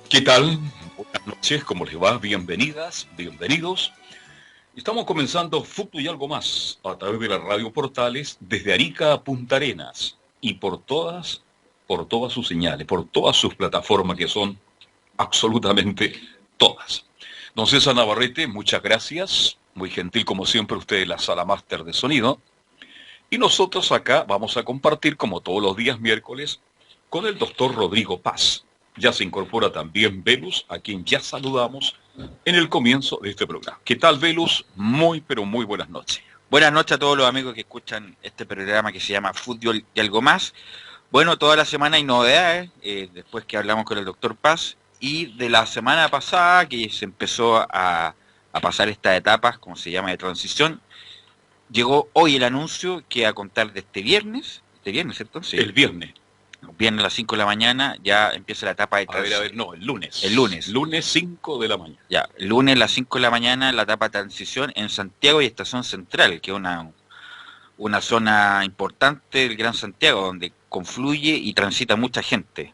¿Qué tal? Buenas noches, ¿cómo les va? Bienvenidas, bienvenidos. Estamos comenzando Fútbol y algo más a través de las radio portales desde Arica a Punta Arenas y por todas sus señales, por todas sus plataformas que son absolutamente todas. Don César Navarrete, muchas gracias, muy gentil como siempre usted en la sala máster de sonido. Y nosotros acá vamos a compartir como todos los días miércoles con el doctor Rodrigo Paz. Ya se incorpora también Velus, a quien ya saludamos en el comienzo de este programa. ¿Qué tal, Velus? Muy, pero muy buenas noches. Buenas noches a todos los amigos que escuchan este programa que se llama Fútbol y algo más. Bueno, toda la semana hay novedades, después que hablamos con el doctor Paz, y de la semana pasada que se empezó a pasar estas etapas, como se llama, de transición, llegó hoy el anuncio que a contar de este viernes, ¿cierto? Sí. El viernes. Viernes a las 5 de la mañana ya empieza la etapa de transición. No, el lunes. El lunes. Lunes 5 de la mañana. Ya, el lunes a las 5 de la mañana la etapa de transición en Santiago y Estación Central, que es una zona importante del Gran Santiago, donde confluye y transita mucha gente.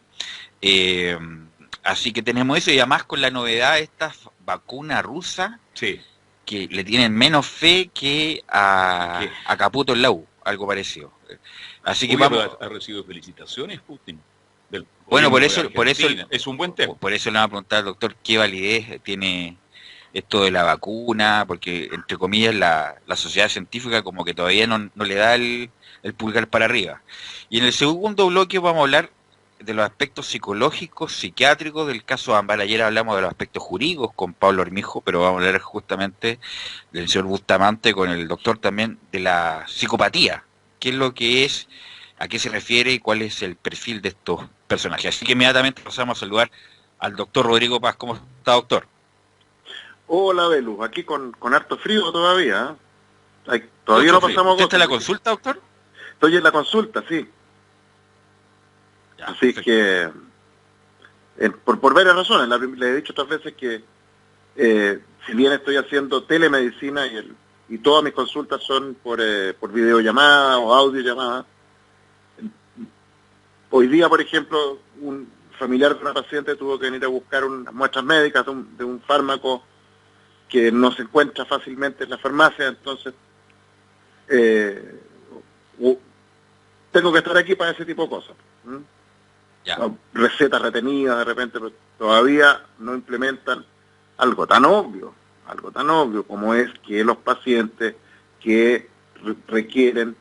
Así que tenemos eso, y además con la novedad de esta vacuna rusa, sí, que le tienen menos fe que a Caputo en la U, algo parecido. Así que vamos... ha recibido felicitaciones Putin. Bueno, por eso es un buen tema. Por eso le vamos a preguntar al doctor qué validez tiene esto de la vacuna, porque entre comillas la sociedad científica como que todavía no le da el pulgar para arriba. Y en el segundo bloque vamos a hablar de los aspectos psicológicos, psiquiátricos del caso Ámbar. Ayer hablamos de los aspectos jurídicos con Pablo Armijo, pero vamos a hablar justamente del señor Bustamante con el doctor también de la psicopatía, qué es lo que es, a qué se refiere y cuál es el perfil de estos personajes. Así que inmediatamente pasamos a saludar al doctor Rodrigo Paz. ¿Cómo está, doctor? Hola, Velus, aquí con harto frío todavía. Todavía no pasamos... ¿Usted está en la consulta, doctor? Estoy en la consulta, sí. Ya, así perfecto. Que, por varias razones, le he dicho otras veces que si bien estoy haciendo telemedicina y todas mis consultas son por videollamada o audiollamada, hoy día, por ejemplo, un familiar de una paciente tuvo que venir a buscar unas muestras médicas de un fármaco que no se encuentra fácilmente en la farmacia, entonces tengo que estar aquí para ese tipo de cosas. Recetas retenidas de repente, pero todavía no implementan algo tan obvio como es que los pacientes que requieren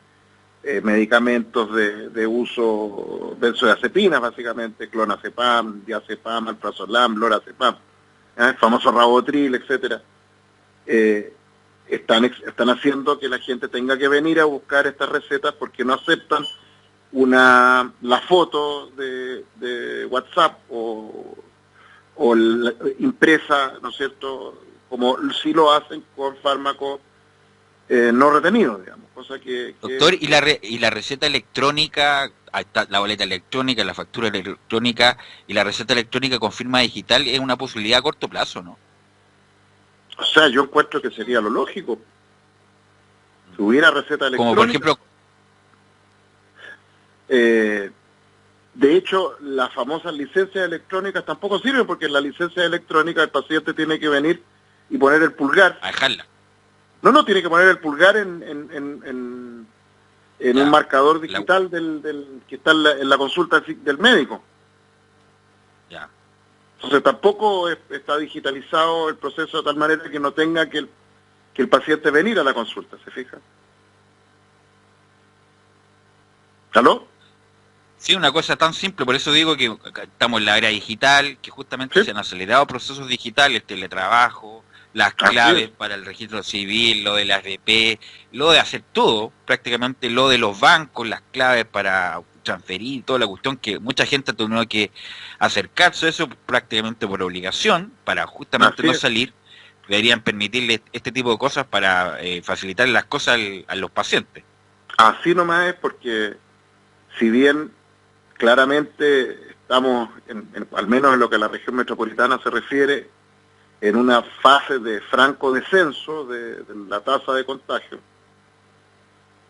medicamentos de uso benzodiazepinas, básicamente, clonazepam, diazepam, alprazolam, lorazepam, el famoso Rabotril, etcétera, están haciendo que la gente tenga que venir a buscar estas recetas porque no aceptan la foto de WhatsApp o impresa, ¿no es cierto?, como si lo hacen con fármacos no retenidos, digamos, cosa que... Doctor, ¿y la receta electrónica, la boleta electrónica, la factura electrónica y la receta electrónica con firma digital es una posibilidad a corto plazo, no? O sea, yo encuentro que sería lo lógico. Si hubiera receta electrónica... Como por ejemplo... de hecho, las famosas licencias electrónicas tampoco sirven porque en la licencia electrónica el paciente tiene que venir y poner el pulgar. A dejarla. No, tiene que poner el pulgar en un marcador digital que está en la consulta del médico. Ya. Entonces tampoco está digitalizado el proceso de tal manera que no tenga que el paciente venir a la consulta, ¿se fija? ¿Aló? Sí, una cosa tan simple, por eso digo que estamos en la era digital, que justamente ¿sí? Se han acelerado procesos digitales, teletrabajo, las claves para el registro civil, lo de la AFP, lo de hacer todo, prácticamente lo de los bancos, las claves para transferir, toda la cuestión que mucha gente ha tenido que acercarse a eso prácticamente por obligación, para justamente no salir, deberían permitirle este tipo de cosas para facilitar las cosas a los pacientes. Así nomás es porque, si bien claramente estamos, al menos en lo que a la región metropolitana se refiere, en una fase de franco descenso de la tasa de contagio,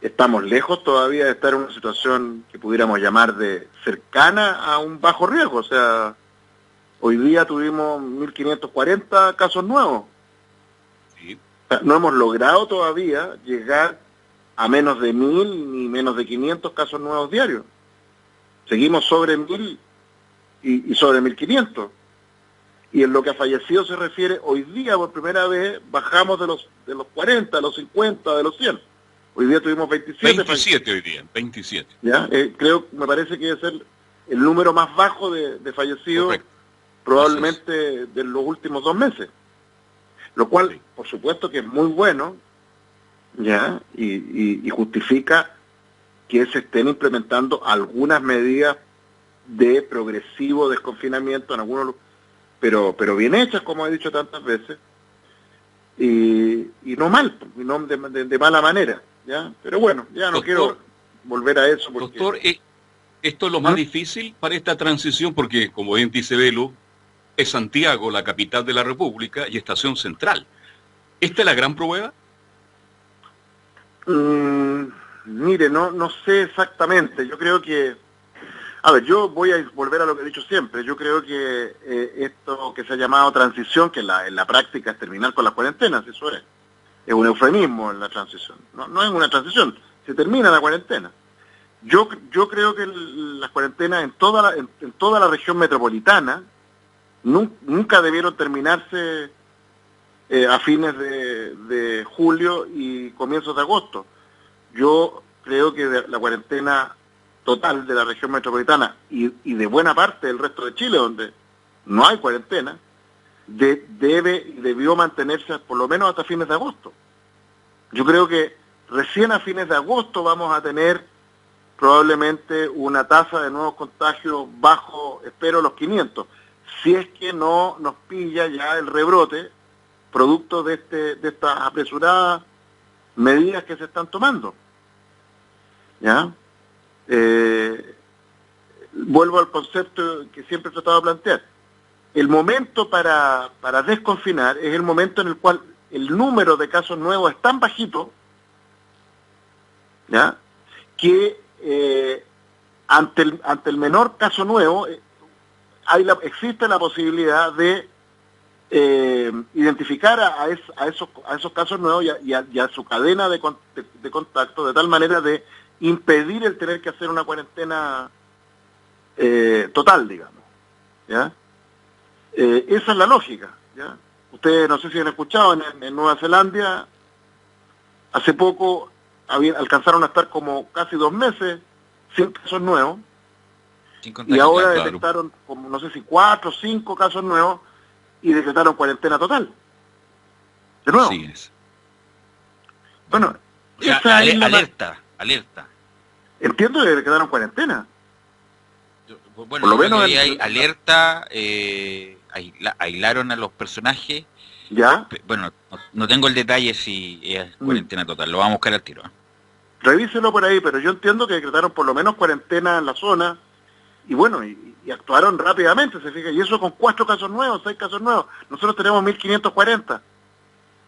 estamos lejos todavía de estar en una situación que pudiéramos llamar de cercana a un bajo riesgo. O sea, Hoy día tuvimos 1.540 casos nuevos. Sí. O sea, no hemos logrado todavía llegar a menos de 1.000 ni menos de 500 casos nuevos diarios. Seguimos sobre 1.000 y sobre 1.500. Y en lo que a fallecidos se refiere, hoy día por primera vez bajamos de los 40, de los 50, de los 100. Hoy día tuvimos 27 hoy día, 27. ¿Ya? Me parece que es el número más bajo de fallecidos. Correcto. Probablemente de los últimos 2 meses. Lo cual, Sí. por supuesto que es muy bueno, ¿ya? Y justifica que se estén implementando algunas medidas de progresivo desconfinamiento en algunos lugares, pero bien hechas, como he dicho tantas veces, y no mal, y no de mala manera, ¿ya? Pero bueno, ya no quiero volver a eso. Porque... Doctor, esto es lo más difícil para esta transición, porque, como bien dice Velo, es Santiago la capital de la República y Estación Central. ¿Esta es la gran prueba? Mire, no sé exactamente. Yo creo que... A ver, yo voy a volver a lo que he dicho siempre. Yo creo que esto que se ha llamado transición, que en la práctica es terminar con las cuarentenas, eso es un eufemismo en la transición. No es una transición, se termina la cuarentena. Yo creo que las cuarentenas en toda la región metropolitana nunca debieron terminarse a fines de julio y comienzos de agosto. Yo creo que la cuarentena total de la región metropolitana y de buena parte del resto de Chile, donde no hay cuarentena, debió mantenerse por lo menos hasta fines de agosto. Yo creo que recién a fines de agosto vamos a tener probablemente una tasa de nuevos contagios bajo, espero, los 500, si es que no nos pilla ya el rebrote producto de estas apresuradas medidas que se están tomando. ¿Ya? Vuelvo al concepto que siempre he tratado de plantear. El momento para desconfinar es el momento en el cual el número de casos nuevos es tan bajito, ¿ya?, que ante el menor caso nuevo existe la posibilidad de identificar a esos casos nuevos y a su cadena de contacto, de tal manera de impedir el tener que hacer una cuarentena total, digamos, ¿ya? Esa es la lógica, ¿ya? Ustedes no sé si han escuchado, en Nueva Zelanda hace poco alcanzaron a estar como casi 2 meses sin casos nuevos, y ahora detectaron como no sé si 4 o 5 casos nuevos y decretaron cuarentena total. De nuevo. Así es. Bueno, o sea, alerta. Entiendo que decretaron cuarentena. Bueno, por lo menos hay alerta, aislaron a los personajes. ¿Ya? Bueno, no tengo el detalle si es cuarentena total, lo vamos a buscar al tiro. Revíselo por ahí, pero yo entiendo que decretaron por lo menos cuarentena en la zona, y bueno, y actuaron rápidamente, se fija, y eso con 4 casos nuevos, 6 casos nuevos. Nosotros tenemos 1.540.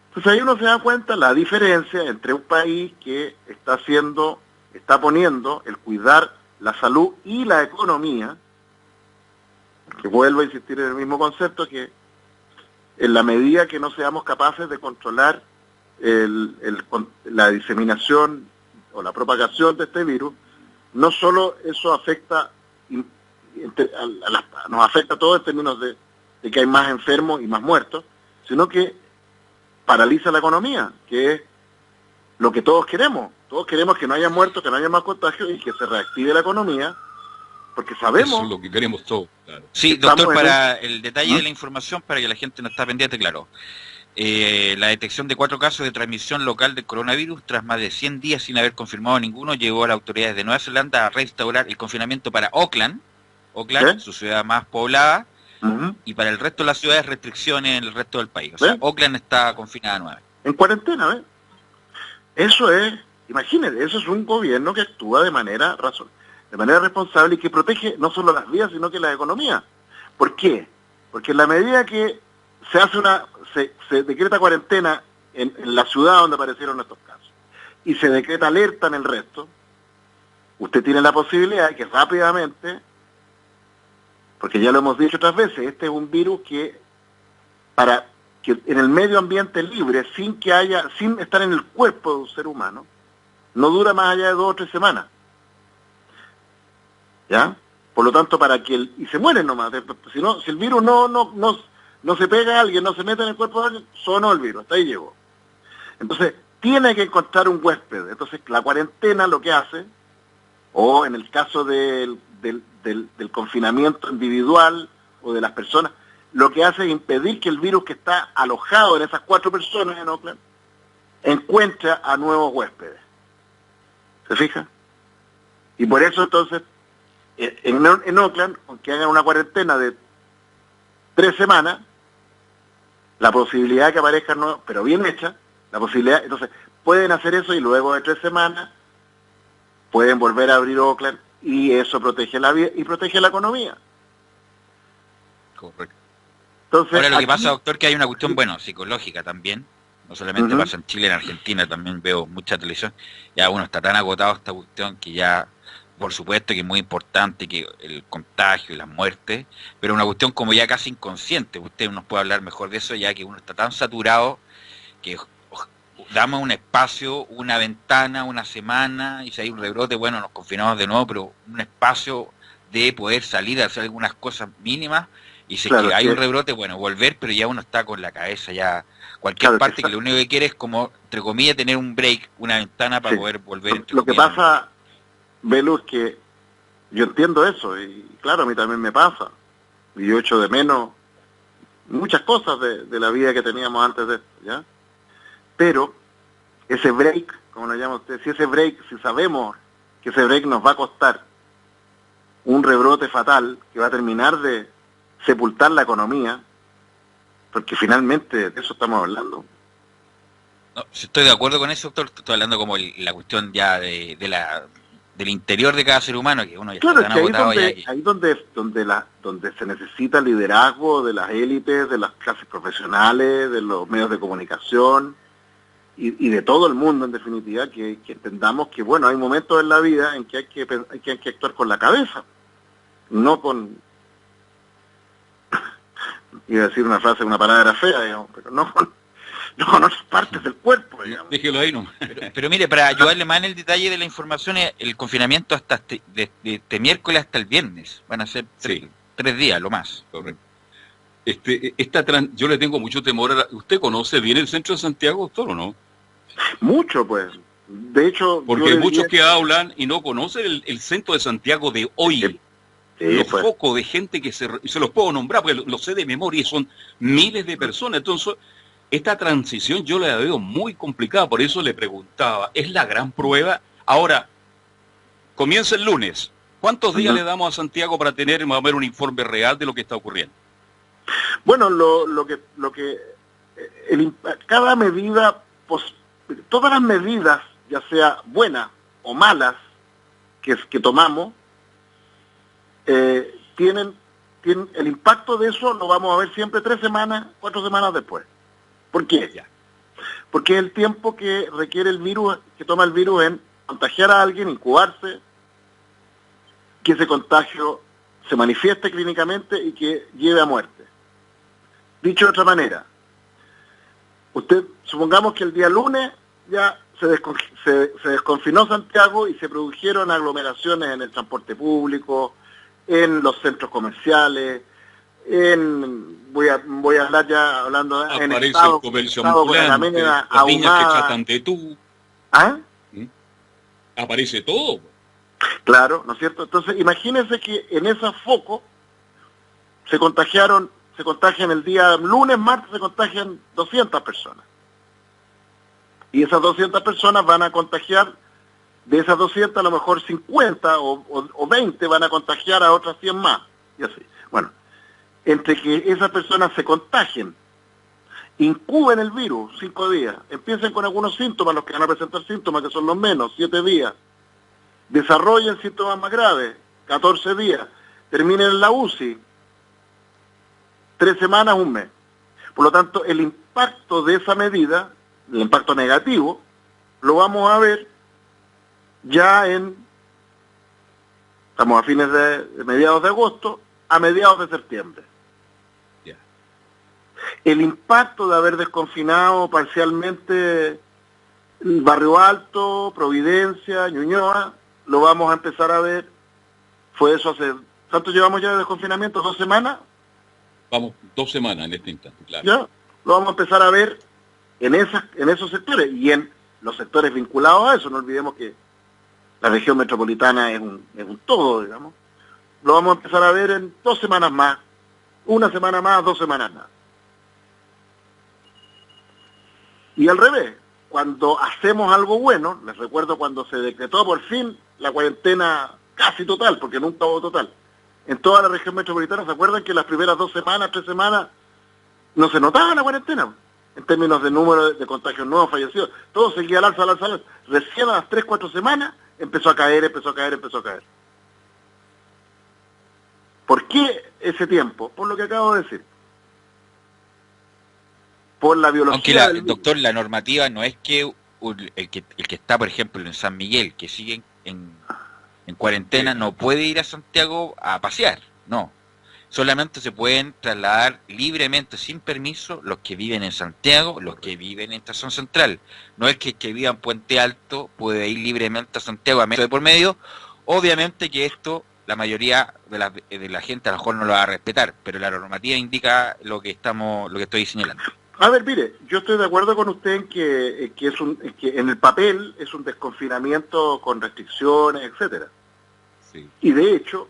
Entonces ahí uno se da cuenta la diferencia entre un país que está poniendo el cuidar la salud y la economía, que vuelvo a insistir en el mismo concepto, que en la medida que no seamos capaces de controlar la diseminación o la propagación de este virus, no solo eso afecta, nos afecta a todos en términos de que hay más enfermos y más muertos, sino que paraliza la economía, que es lo que todos queremos. Todos queremos que no haya muertos, que no haya más contagios y que se reactive la economía, porque sabemos... Eso es lo que queremos todos, claro. Sí, doctor, para el detalle de la información, para que la gente no está pendiente, claro. La detección de 4 casos de transmisión local del coronavirus, tras más de 100 días sin haber confirmado ninguno, llevó a las autoridades de Nueva Zelanda a restaurar el confinamiento para Auckland, ¿Sí? su ciudad más poblada, Uh-huh. y para el resto de las ciudades restricciones en el resto del país. O sea, Auckland está confinada nuevamente. En cuarentena, ¿ves? Eso es, imagínense, eso es un gobierno que actúa de manera responsable y que protege no solo las vidas, sino que la economía. ¿Por qué? Porque en la medida que se decreta cuarentena en la ciudad donde aparecieron estos casos y se decreta alerta en el resto, usted tiene la posibilidad de que rápidamente porque ya lo hemos dicho otras veces, este es un virus que para que en el medio ambiente libre, sin estar en el cuerpo de un ser humano, no dura más allá de 2 o 3 semanas. ¿Ya? Por lo tanto, y se mueren nomás, si el virus no se pega a alguien, no se mete en el cuerpo de alguien, sonó el virus, hasta ahí llegó. Entonces, tiene que encontrar un huésped. Entonces, la cuarentena lo que hace, o en el caso del confinamiento individual o de las personas, lo que hace es impedir que el virus que está alojado en esas 4 personas en Oakland encuentre a nuevos huéspedes. ¿Se fija? Y por eso entonces, en Oakland, aunque hagan una cuarentena de 3 semanas, la posibilidad de que aparezcan nuevos, pero bien hecha, la posibilidad, entonces, pueden hacer eso y luego de 3 semanas pueden volver a abrir Oakland y eso protege la vida y protege la economía. Correcto. Entonces, ahora lo que pasa, doctor, que hay una cuestión, bueno, psicológica también. No solamente pasa en Chile, en Argentina también veo mucha televisión. Ya uno está tan agotado esta cuestión que ya, por supuesto que es muy importante que el contagio y las muertes, pero una cuestión como ya casi inconsciente. Usted nos puede hablar mejor de eso, ya que uno está tan saturado que damos un espacio, una ventana, una semana, y si hay un rebrote, bueno, nos confinamos de nuevo, pero un espacio de poder salir a hacer algunas cosas mínimas, y si claro, es que hay un rebrote, bueno, volver, pero ya uno está con la cabeza ya, cualquier parte que lo único que quiere es como, entre comillas, tener un break, una ventana para poder volver. Lo que pasa, Belu, es que yo entiendo eso, y claro, a mí también me pasa, y yo echo de menos muchas cosas de la vida que teníamos antes de esto, ¿ya? Pero ese break, como lo llama usted, si sabemos que ese break nos va a costar un rebrote fatal que va a terminar de sepultar la economía, porque finalmente de eso estamos hablando. No, estoy de acuerdo con eso, doctor. Estoy hablando como la cuestión ya del interior de cada ser humano, que uno ya claro, está tan agotado ahí donde se necesita liderazgo de las élites, de las clases profesionales, de los medios de comunicación y de todo el mundo en definitiva, que entendamos que bueno, hay momentos en la vida en que hay que actuar con la cabeza, no con, iba a decir una palabra fea, digamos, pero no con otras partes del cuerpo, digamos. Déjelo ahí, no. Pero mire, para ayudarle más en el detalle de la información, el confinamiento hasta de este miércoles hasta el viernes. Van a ser 3 días, lo más. Correcto. Yo le tengo mucho temor. ¿Usted conoce bien el centro de Santiago, doctor, o no? Mucho, pues. De hecho... Porque hay muchos que hablan y no conocen el centro de Santiago de hoy. Los focos de gente que se los puedo nombrar, porque lo sé de memoria y son miles de personas. Entonces... esta transición yo la veo muy complicada, por eso le preguntaba, ¿es la gran prueba? Ahora, comienza el lunes. ¿Cuántos días le damos a Santiago para tener más o menos un informe real de lo que está ocurriendo? Bueno, cada medida, todas las medidas, ya sea buenas o malas, que tomamos, tienen el impacto de eso lo vamos a ver siempre 3 semanas, 4 semanas después. ¿Por qué? Porque es el tiempo que requiere el virus, que toma el virus en contagiar a alguien, incubarse, que ese contagio se manifieste clínicamente y que lleve a muerte. Dicho de otra manera, supongamos que el día lunes ya se desconfinó Santiago y se produjeron aglomeraciones en el transporte público, en los centros comerciales, voy a hablar ya hablando en estado, el comercio ambulante, las niñas que tratan de tú. ¿Ah? Aparece todo. Claro, ¿no es cierto? Entonces, imagínense que en ese foco se contagian el día lunes, martes, se contagian 200 personas. Y esas 200 personas van a contagiar, de esas 200 a lo mejor 50 o 20 van a contagiar a otras 100 más. Y así. Bueno, entre que esas personas se contagien, incuben el virus 5 días, empiecen con algunos síntomas, los que van a presentar síntomas, que son los menos, 7 días, desarrollen síntomas más graves, 14 días, terminen en la UCI, 3 semanas, 1 mes. Por lo tanto, el impacto de esa medida, el impacto negativo, lo vamos a ver ya estamos a mediados de agosto, a mediados de septiembre. Ya. El impacto de haber desconfinado parcialmente el Barrio Alto, Providencia, Ñuñoa, lo vamos a empezar a ver. Fue eso hace... ¿Cuánto llevamos ya de desconfinamiento? ¿2 semanas? Vamos, 2 semanas en este instante, claro. Ya, lo vamos a empezar a ver en esos sectores y en los sectores vinculados a eso. No olvidemos que la región metropolitana es un todo, digamos. Lo vamos a empezar a ver en 2 semanas más, 1 semana más, 2 semanas más. Y al revés, cuando hacemos algo bueno, les recuerdo cuando se decretó por fin la cuarentena casi total, porque nunca hubo total, en toda la región metropolitana, ¿se acuerdan que las primeras 2 semanas, 3 semanas, no se notaba la cuarentena? En términos de número de contagios nuevos, fallecidos, todo seguía al alza, al alza, al alza. Recién a las 3, 4 semanas empezó a caer. ¿Por qué ese tiempo? Por lo que acabo de decir. Por la biología Aunque doctor, la normativa no es que el que está, por ejemplo, en San Miguel, que sigue en cuarentena, no puede ir a Santiago a pasear, no. Solamente se pueden trasladar libremente, sin permiso, los que viven en Santiago, los que viven en Estación Central. No es que el que viva en Puente Alto puede ir libremente a Santiago a metro de por medio. Obviamente que esto, la mayoría de la gente a lo mejor no lo va a respetar, pero la normativa indica lo que estoy señalando. A ver, mire, yo estoy de acuerdo con usted en que en el papel es un desconfinamiento con restricciones, etcétera. Sí. Y de hecho,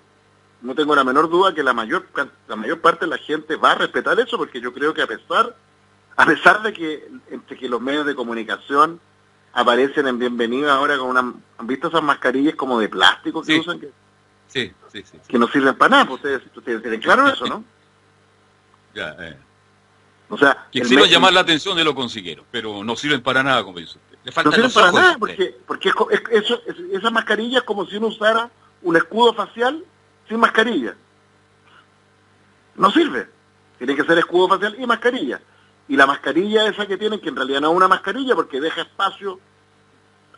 no tengo la menor duda que la mayor parte de la gente va a respetar eso, porque yo creo que a pesar de que entre que los medios de comunicación aparecen en bienvenida ahora con ¿han visto esas mascarillas como de plástico que Sí. usan? Sí. Que no sirven para nada, pues ustedes tienen claro eso, ¿no? Ya, O sea, quisieron llamar la atención de lo consiguieron, pero no sirven para nada, como dice usted. Le no faltan sirven los para ojos. nada, porque esa mascarilla es como si uno usara un escudo facial sin mascarilla. No sirve. Tiene que ser escudo facial y mascarilla. Y la mascarilla esa que tienen, que en realidad no es una mascarilla porque deja espacio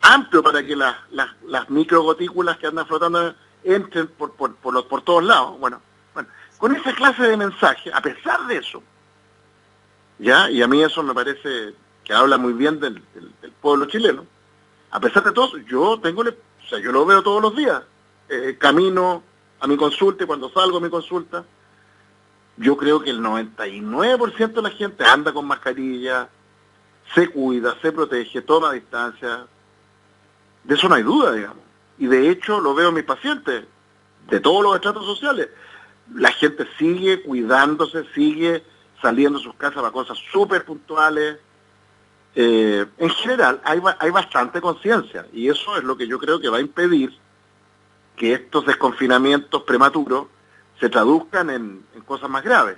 amplio para que las microgotículas que andan flotando entren por todos lados. Bueno, con esa clase de mensaje, a pesar de eso, ¿ya? Y a mí eso me parece que habla muy bien del pueblo chileno. A pesar de todo, yo lo veo todos los días. Camino a mi consulta y cuando salgo a mi consulta, yo creo que el 99% de la gente anda con mascarilla, se cuida, se protege, toma distancia. De eso no hay duda, digamos. Y de hecho lo veo en mis pacientes, de todos los estratos sociales. La gente sigue cuidándose, sigue saliendo de sus casas para cosas súper puntuales. En general hay bastante conciencia y eso es lo que yo creo que va a impedir que estos desconfinamientos prematuros se traduzcan en cosas más graves.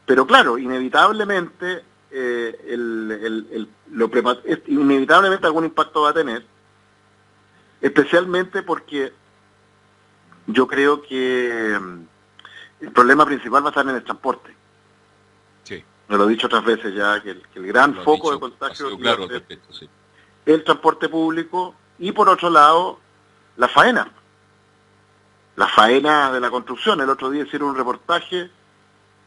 Pero claro, inevitablemente inevitablemente algún impacto va a tener, especialmente porque yo creo que el problema principal va a estar en el transporte. Sí. Me lo he dicho otras veces ya, que el gran foco de contagio claro, es respecto, sí. el transporte público y por otro lado la faena. La faena de la construcción. El otro día hicieron un reportaje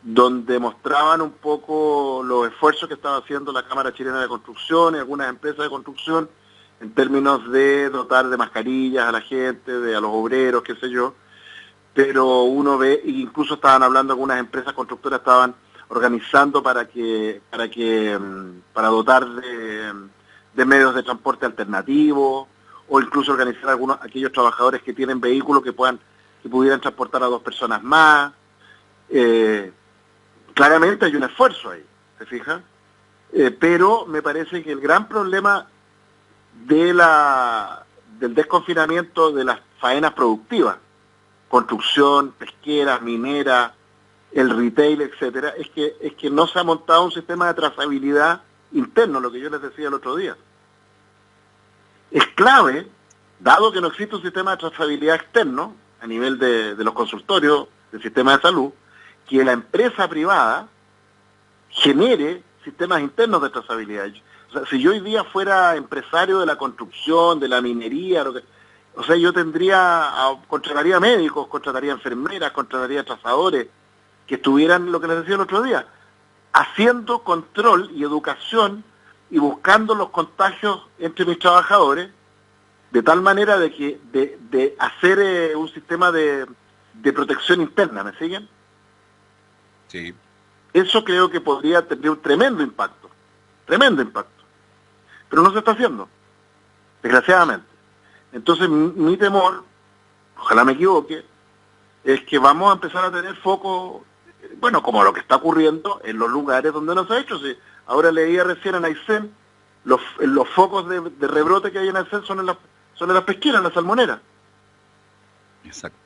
donde mostraban un poco los esfuerzos que estaba haciendo la Cámara Chilena de Construcción y algunas empresas de construcción en términos de dotar de mascarillas a la gente, a los obreros, qué sé yo. Pero uno ve, incluso estaban hablando, algunas empresas constructoras estaban organizando para dotar de medios de transporte alternativos, o incluso organizar aquellos trabajadores que tienen vehículos que pudieran transportar a 2 personas más. Claramente hay un esfuerzo ahí, ¿se fija? Pero me parece que el gran problema del desconfinamiento de las faenas productivas, construcción, pesquera, minera, el retail, etcétera, es que no se ha montado un sistema de trazabilidad interno, lo que yo les decía el otro día. Es clave, dado que no existe un sistema de trazabilidad externo a nivel de los consultorios del sistema de salud, que la empresa privada genere sistemas internos de trazabilidad. O sea, si yo hoy día fuera empresario de la construcción, de la minería, O sea, yo contrataría médicos, contrataría enfermeras, contrataría trazadores, que estuvieran, lo que les decía el otro día, haciendo control y educación y buscando los contagios entre mis trabajadores, de tal manera de hacer un sistema de protección interna, ¿me siguen? Sí. Eso creo que podría tener un tremendo impacto, pero no se está haciendo, desgraciadamente. Entonces mi temor, ojalá me equivoque, es que vamos a empezar a tener focos, bueno, como lo que está ocurriendo en los lugares donde no se ha hecho. Sí. Ahora leía recién en Aysén, los focos de rebrote que hay en Aysén son en las pesqueras, en las salmoneras. Exacto.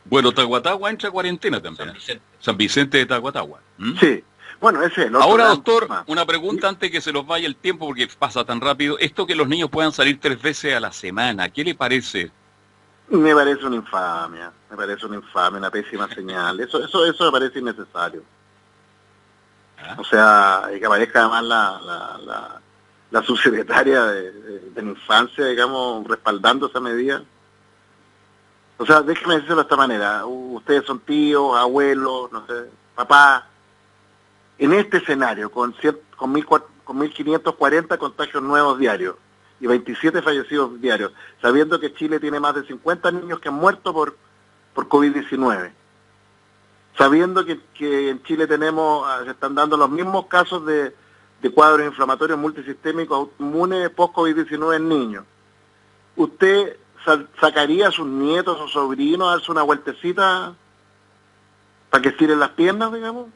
Bueno, Tahuatahua entra a cuarentena también. San Vicente de Tahuatahua. ¿Mm? Sí. Bueno, ese es el otro. Ahora, gran doctor, tema. una pregunta antes que se nos vaya el tiempo porque pasa tan rápido. Esto que los niños puedan salir 3 veces a la semana, ¿qué le parece? Me parece una infamia, una pésima señal. Eso me parece innecesario. ¿Ah? O sea, que aparezca además la subsecretaria de la infancia, digamos, respaldando esa medida. O sea, déjeme decirlo de esta manera. Ustedes son tíos, abuelos, no sé, papás. En este escenario, con 1.540 contagios nuevos diarios y 27 fallecidos diarios, sabiendo que Chile tiene más de 50 niños que han muerto por COVID-19, sabiendo que en Chile se están dando los mismos casos de cuadros inflamatorios multisistémicos autoinmunes post-COVID-19 en niños, ¿usted sacaría a sus nietos, a sus sobrinos a darse una vueltecita para que estiren las piernas, digamos?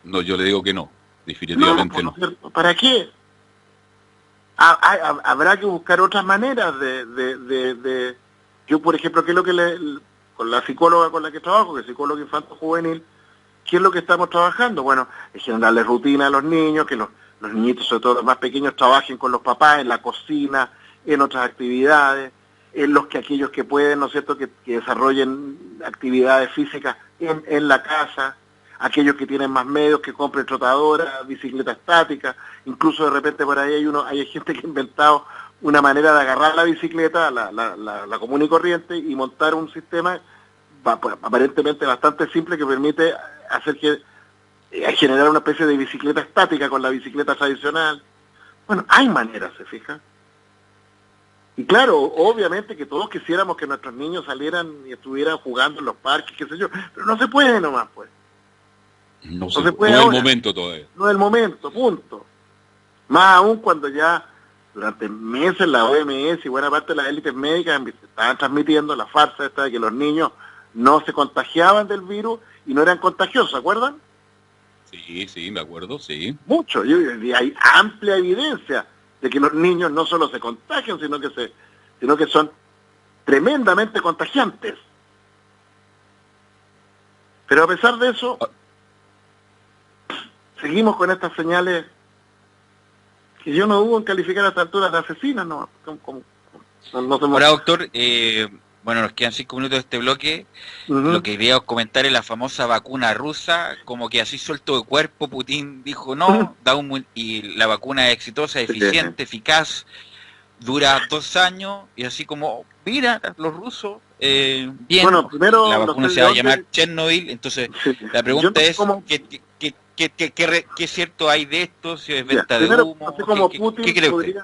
No, yo le digo que no, definitivamente no. ¿Para qué? Habrá que buscar otras maneras Yo, por ejemplo, ¿qué es lo que con la psicóloga con la que trabajo, que es psicóloga infanto-juvenil, ¿qué es lo que estamos trabajando? Bueno, es generarles rutina a los niños, que los niñitos, sobre todo los más pequeños, trabajen con los papás en la cocina, en otras actividades, aquellos que pueden, ¿no es cierto?, que desarrollen actividades físicas en la casa, aquellos que tienen más medios que compren trotadoras, bicicletas estáticas, incluso de repente por ahí hay gente que ha inventado una manera de agarrar la bicicleta, la común y corriente, y montar un sistema aparentemente bastante simple que permite generar una especie de bicicleta estática con la bicicleta tradicional. Bueno, hay maneras, ¿se fija? Y claro, obviamente que todos quisiéramos que nuestros niños salieran y estuvieran jugando en los parques, qué sé yo, pero no se puede nomás, pues. No se puede no es el momento todavía. No es el momento, punto. Más aún cuando ya durante meses la OMS y buena parte de las élites médicas estaban transmitiendo la farsa esta de que los niños no se contagiaban del virus y no eran contagiosos, ¿se acuerdan? Sí, me acuerdo, sí. Mucho, y hay amplia evidencia de que los niños no solo se contagian, sino que son tremendamente contagiantes. Pero a pesar de eso, seguimos con estas señales que yo no dudo en calificar a estas alturas de asesinas, ¿no? Ahora, doctor, bueno, nos quedan 5 minutos de este bloque. Lo que quería comentar es la famosa vacuna rusa, como que así suelto de cuerpo, Putin dijo no, y la vacuna es exitosa, eficiente, eficaz, dura 2 años, y así como, mira, los rusos, bien, bueno, primero, la vacuna se va a llamar Chernobyl, entonces la pregunta es, ¿qué cierto hay de esto? Si es venta de humo, ¿qué cree usted?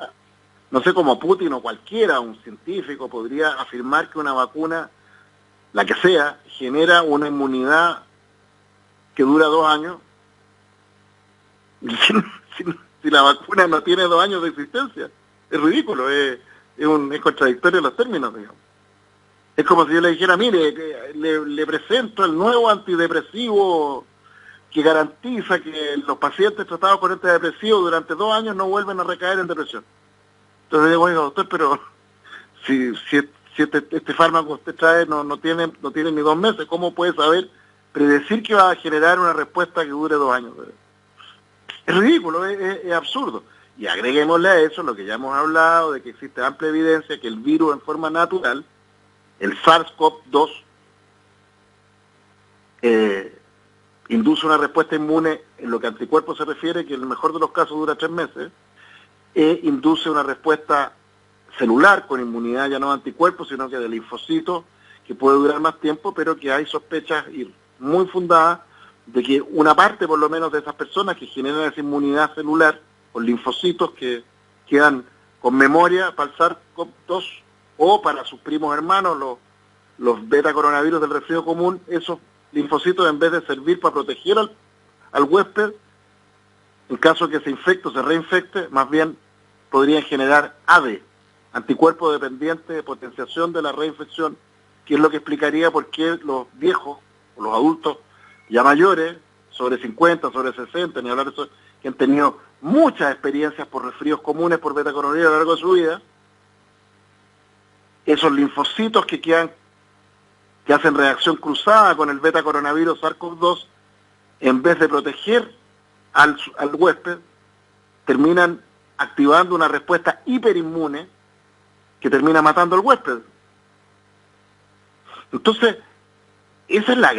No sé cómo Putin o cualquiera, un científico, podría afirmar que una vacuna, la que sea, genera una inmunidad que dura 2 años. Si la vacuna no tiene 2 años de existencia, es ridículo, es contradictorio los términos, digamos. Es como si yo le dijera, mire, le presento el nuevo antidepresivo que garantiza que los pacientes tratados con antidepresivo durante 2 años no vuelven a recaer en depresión. Entonces digo, oiga, doctor, pero si este fármaco que usted trae no tiene ni 2 meses, ¿cómo puede predecir que va a generar una respuesta que dure 2 años? Es ridículo, es absurdo. Y agreguémosle a eso lo que ya hemos hablado, de que existe amplia evidencia que el virus en forma natural, el SARS-CoV-2, induce una respuesta inmune en lo que a anticuerpos se refiere, que en el mejor de los casos dura 3 meses, induce una respuesta celular, con inmunidad ya no de anticuerpos, sino que de linfocitos, que puede durar más tiempo, pero que hay sospechas muy fundadas de que una parte por lo menos de esas personas que generan esa inmunidad celular, con linfocitos que quedan con memoria para el SARS-CoV-2 o para sus primos hermanos, los beta coronavirus del resfrío común, esos linfocitos, en vez de servir para proteger al huésped, en caso que se infecte o se reinfecte, más bien podrían generar ADE, anticuerpos dependientes de potenciación de la reinfección, que es lo que explicaría por qué los viejos, o los adultos ya mayores, sobre 50, sobre 60, ni hablar de eso, que han tenido muchas experiencias por resfríos comunes, por beta coronavirus a lo largo de su vida, esos linfocitos que quedan, que hacen reacción cruzada con el beta coronavirus SARS-CoV-2, en vez de proteger al huésped, terminan activando una respuesta hiperinmune que termina matando al huésped. Entonces, esa es la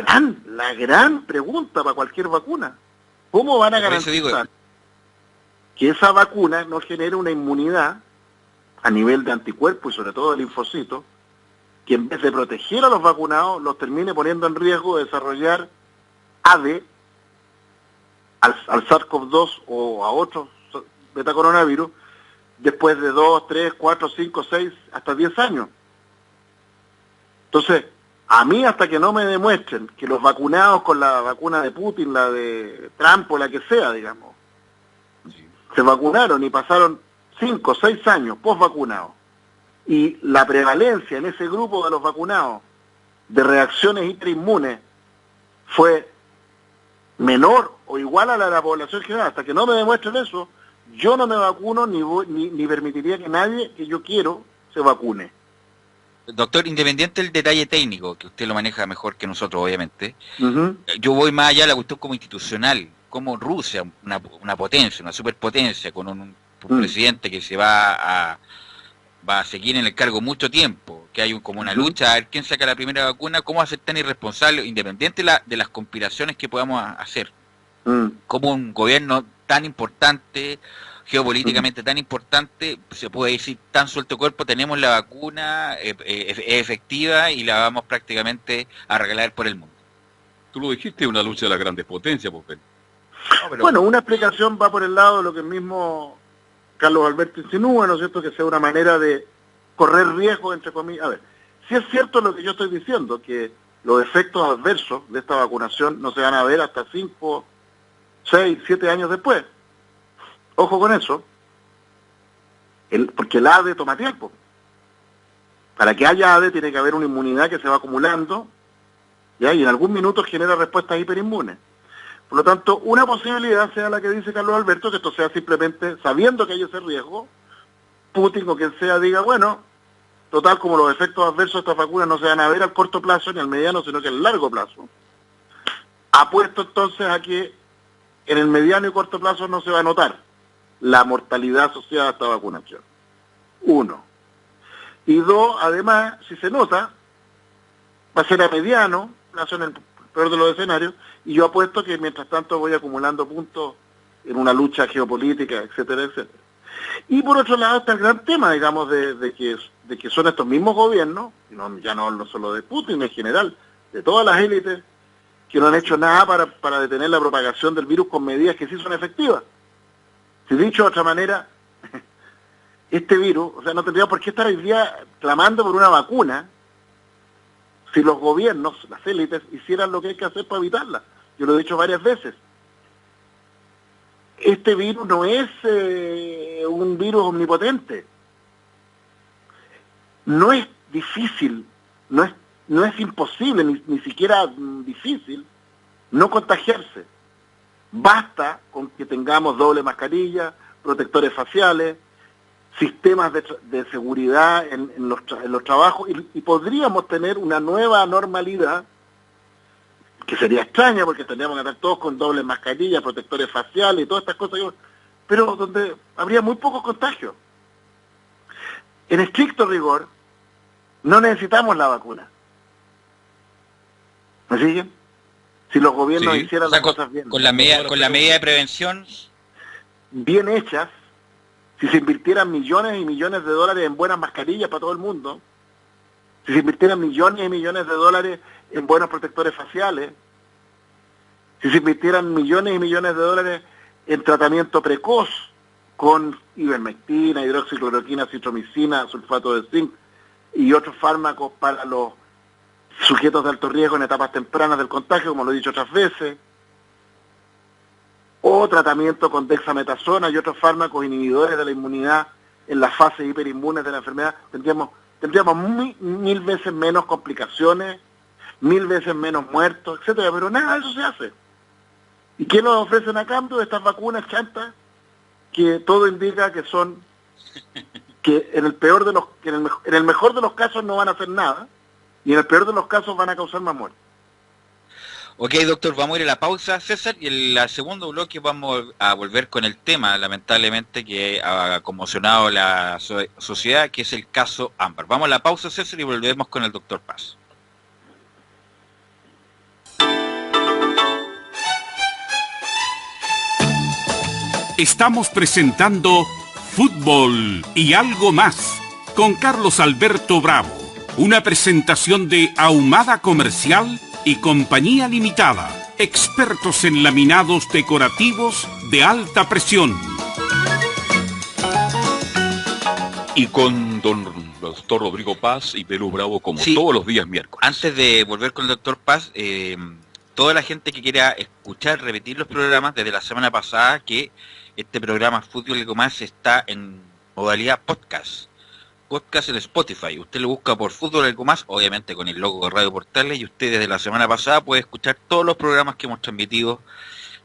gran pregunta para cualquier vacuna. ¿Cómo van a garantizar que esa vacuna no genere una inmunidad a nivel de anticuerpos y sobre todo de linfocitos, que en vez de proteger a los vacunados, los termine poniendo en riesgo de desarrollar ADE al SARS-CoV-2 o a otros betacoronavirus después de 2, 3, 4, 5, 6, hasta 10 años? Entonces, a mí, hasta que no me demuestren que los vacunados con la vacuna de Putin, la de Trump o la que sea, digamos, se vacunaron y pasaron 5, 6 años post-vacunados, y la prevalencia en ese grupo de los vacunados de reacciones hiperinmunes fue menor o igual a la de la población general, hasta que no me demuestren eso, yo no me vacuno ni permitiría que nadie que yo quiero se vacune. Doctor, independiente del detalle técnico, que usted lo maneja mejor que nosotros, obviamente, yo voy más allá de la cuestión como institucional, como Rusia, una potencia, una superpotencia, con un presidente que se va a seguir en el cargo mucho tiempo, que hay como una lucha a ver quién saca la primera vacuna, cómo va a ser tan irresponsable, independiente de las conspiraciones que podamos hacer, como un gobierno tan importante, geopolíticamente tan importante, se puede decir tan suelto cuerpo, tenemos la vacuna, es efectiva y la vamos prácticamente a regalar por el mundo. Tú lo dijiste, una lucha de las grandes potencias, pues. Bueno, una explicación va por el lado de lo que el mismo Carlos Alberto insinúa, ¿no es cierto?, que sea una manera de correr riesgo, entre comillas. A ver, si es cierto lo que yo estoy diciendo, que los efectos adversos de esta vacunación no se van a ver hasta 5, 6, 7 años después. Ojo con eso, porque el ADE toma tiempo. Para que haya ADE tiene que haber una inmunidad que se va acumulando, ¿ya? Y en algún minuto genera respuestas hiperinmunes. Por lo tanto, una posibilidad sea la que dice Carlos Alberto, que esto sea simplemente, sabiendo que hay ese riesgo, Putin o quien sea diga, bueno, total, como los efectos adversos de estas vacunas no se van a ver al corto plazo ni al mediano, sino que al largo plazo, apuesto entonces a que en el mediano y corto plazo no se va a notar la mortalidad asociada a esta vacunación. 1. Y 2, además, si se nota, va a ser a mediano plazo, en el peor de los escenarios, y yo apuesto que mientras tanto voy acumulando puntos en una lucha geopolítica, etcétera, etcétera. Y por otro lado está el gran tema, digamos, de que son estos mismos gobiernos, ya no hablo solo de Putin, en general, de todas las élites, que no han hecho nada para detener la propagación del virus con medidas que sí son efectivas. Si dicho de otra manera, este virus, o sea, no tendría por qué estar hoy día clamando por una vacuna si los gobiernos, las élites, hicieran lo que hay que hacer para evitarla. Yo lo he dicho varias veces. Este virus no es un virus omnipotente. No es difícil, no es imposible, ni siquiera difícil, no contagiarse. Basta con que tengamos doble mascarilla, protectores faciales, sistemas de seguridad en los trabajos, y podríamos tener una nueva normalidad, que sería extraña porque tendríamos que estar todos con dobles mascarillas, protectores faciales y todas estas cosas, pero donde habría muy pocos contagios. En estricto rigor, no necesitamos la vacuna. ¿Me siguen? Si los gobiernos hicieran las cosas bien. Con la medida de prevención bien hechas, si se invirtieran millones y millones de dólares en buenas mascarillas para todo el mundo, si se invirtieran millones y millones de dólares en buenos protectores faciales, si se invirtieran millones y millones de dólares en tratamiento precoz con ivermectina, hidroxicloroquina, citromicina, sulfato de zinc y otros fármacos para los sujetos de alto riesgo en etapas tempranas del contagio, como lo he dicho otras veces, o tratamiento con dexametasona y otros fármacos inhibidores de la inmunidad en las fases hiperinmunes de la enfermedad, tendríamos mil veces menos complicaciones, 1000 veces menos muertos, etcétera, pero nada de eso se hace. ¿Y qué nos ofrecen a cambio de estas vacunas chantas? Que todo indica que son, que en el peor de los, que en el mejor de los casos no van a hacer nada, y en el peor de los casos van a causar más muertes. Ok, doctor, vamos a ir a la pausa, César, y en el segundo bloque vamos a volver con el tema, lamentablemente, que ha conmocionado la sociedad, que es el caso Ámbar. Vamos a la pausa, César, y volvemos con el doctor Paz. Estamos presentando Fútbol y algo más con Carlos Alberto Bravo, una presentación de Ahumada Comercial y Compañía Limitada, expertos en laminados decorativos de alta presión. Y con don doctor Rodrigo Paz y Perú Bravo, como todos los días miércoles. Antes de volver con el doctor Paz, toda la gente que quiera escuchar, repetir los programas desde la semana pasada, que este programa Fútbol y algo más está en modalidad podcast en Spotify. Usted lo busca por Fútbol y algo más, obviamente con el logo de Radio Portales, y usted desde la semana pasada puede escuchar todos los programas que hemos transmitido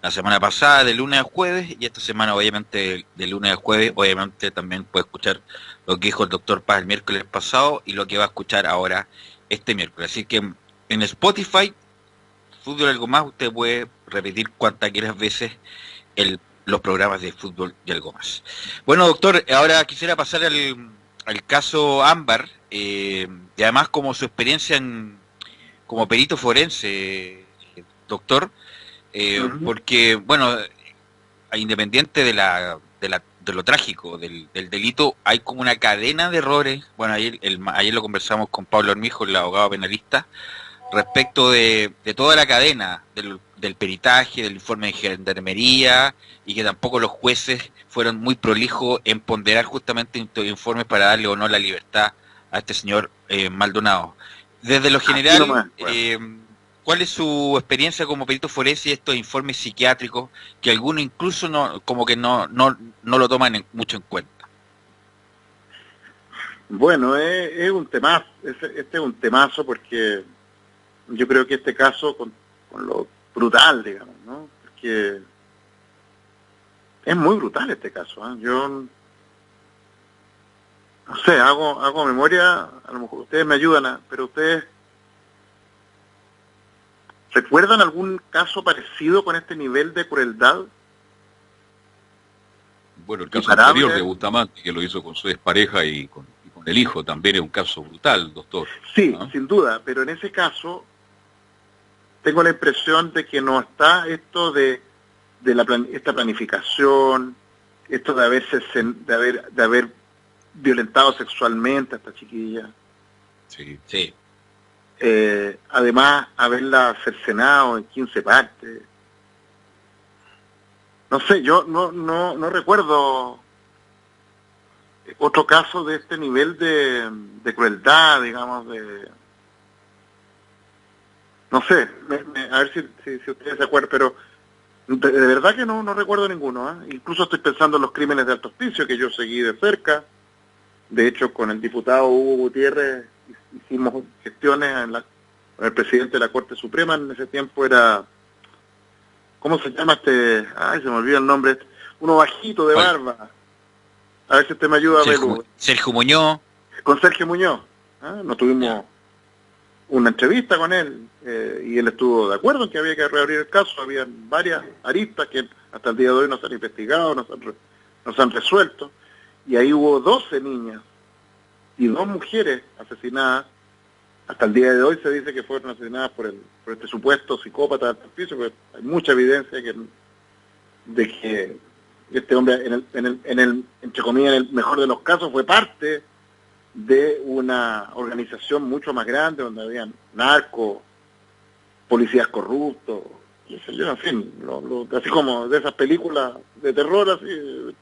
la semana pasada, de lunes a jueves, y esta semana obviamente de lunes a jueves. Obviamente también puede escuchar lo que dijo el doctor Paz el miércoles pasado y lo que va a escuchar ahora este miércoles. Así que en Spotify, Fútbol y algo más, usted puede repetir cuantas quieras veces los programas de Fútbol y algo más. Bueno, doctor, ahora quisiera pasar al caso Ámbar, y además como su experiencia como perito forense, doctor, porque, bueno, independiente de lo trágico del delito, hay como una cadena de errores. Bueno, ayer lo conversamos con Pablo Armijo, el abogado penalista, respecto de toda la cadena del peritaje, del informe de gendarmería, y que tampoco los jueces fueron muy prolijos en ponderar justamente estos informes para darle o no la libertad a este señor Maldonado. Desde lo general, ¿cuál es su experiencia como perito forense y estos informes psiquiátricos que algunos incluso no lo toman mucho en cuenta? Bueno, es un temazo, este es un temazo porque yo creo que este caso, con lo brutal, digamos, ¿no? Porque es muy brutal este caso, ¿eh? Yo no sé, hago memoria, a lo mejor ustedes me ayudan, pero ustedes ¿recuerdan algún caso parecido con este nivel de crueldad? Bueno, el caso anterior de Bustamante, que lo hizo con su expareja y con el hijo, también es un caso brutal, doctor. Sí, sin duda, pero en ese caso tengo la impresión de que no está esto de esta planificación, esto de haber violentado sexualmente a esta chiquilla. Sí. Además, haberla cercenado en 15 partes. No sé, yo no recuerdo otro caso de este nivel de crueldad, digamos, no sé, a ver si ustedes se acuerdan, pero de verdad que no recuerdo ninguno, ¿eh? Incluso estoy pensando en los crímenes de alto hospicio, que yo seguí de cerca. De hecho, con el diputado Hugo Gutiérrez hicimos gestiones con el presidente de la Corte Suprema. En ese tiempo era, ¿cómo se llama se me olvida el nombre, uno bajito de barba? A ver si usted me ayuda a verlo. Sergio Muñoz. Con Sergio Muñoz. Nos tuvimos una entrevista con él, y él estuvo de acuerdo en que había que reabrir el caso. Había varias aristas que hasta el día de hoy no se han investigado, no se han resuelto, y ahí hubo 12 niñas y 2 mujeres asesinadas. Hasta el día de hoy se dice que fueron asesinadas por este supuesto psicópata del piso, pero hay mucha evidencia de que Este hombre, entre comillas, en el mejor de los casos, fue parte de una organización mucho más grande donde habían narcos, policías corruptos, qué sé yo, en fin, así como de esas películas de terror, así,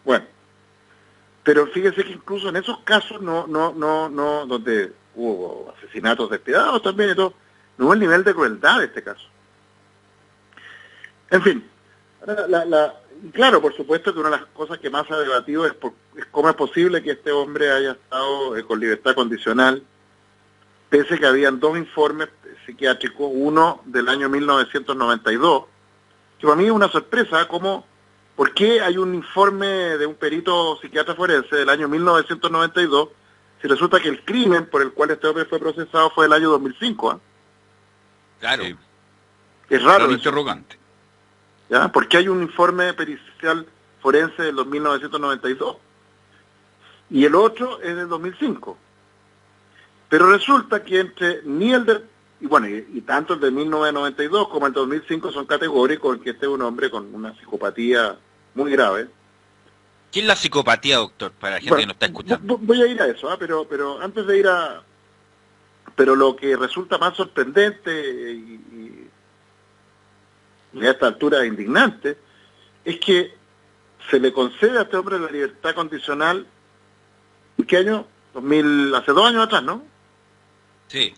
bueno. Pero fíjese que incluso en esos casos no, donde hubo asesinatos despiadados también y todo, no hubo el nivel de crueldad de este caso. En fin, claro, por supuesto que una de las cosas que más se ha debatido es cómo es posible que este hombre haya estado con libertad condicional, pese a que habían dos informes psiquiátricos, uno del año 1992, que para mí es una sorpresa, ¿por qué hay un informe de un perito psiquiatra forense del año 1992 si resulta que el crimen por el cual este hombre fue procesado fue el año 2005? ¿Eh? Claro. Es raro. El interrogante. ¿Ya? ¿Por qué hay un informe pericial forense del 1992? Y el otro es del 2005. Pero resulta que y tanto el de 1992 como el de 2005 son categóricos en que este es un hombre con una psicopatía muy grave. ¿Qué es la psicopatía, doctor, para la gente que no está escuchando? Voy a ir a eso, pero antes de ir pero lo que resulta más sorprendente y a esta altura indignante es que se le concede a este hombre la libertad condicional. ¿En qué año? Hace 2 años atrás, ¿no? Sí.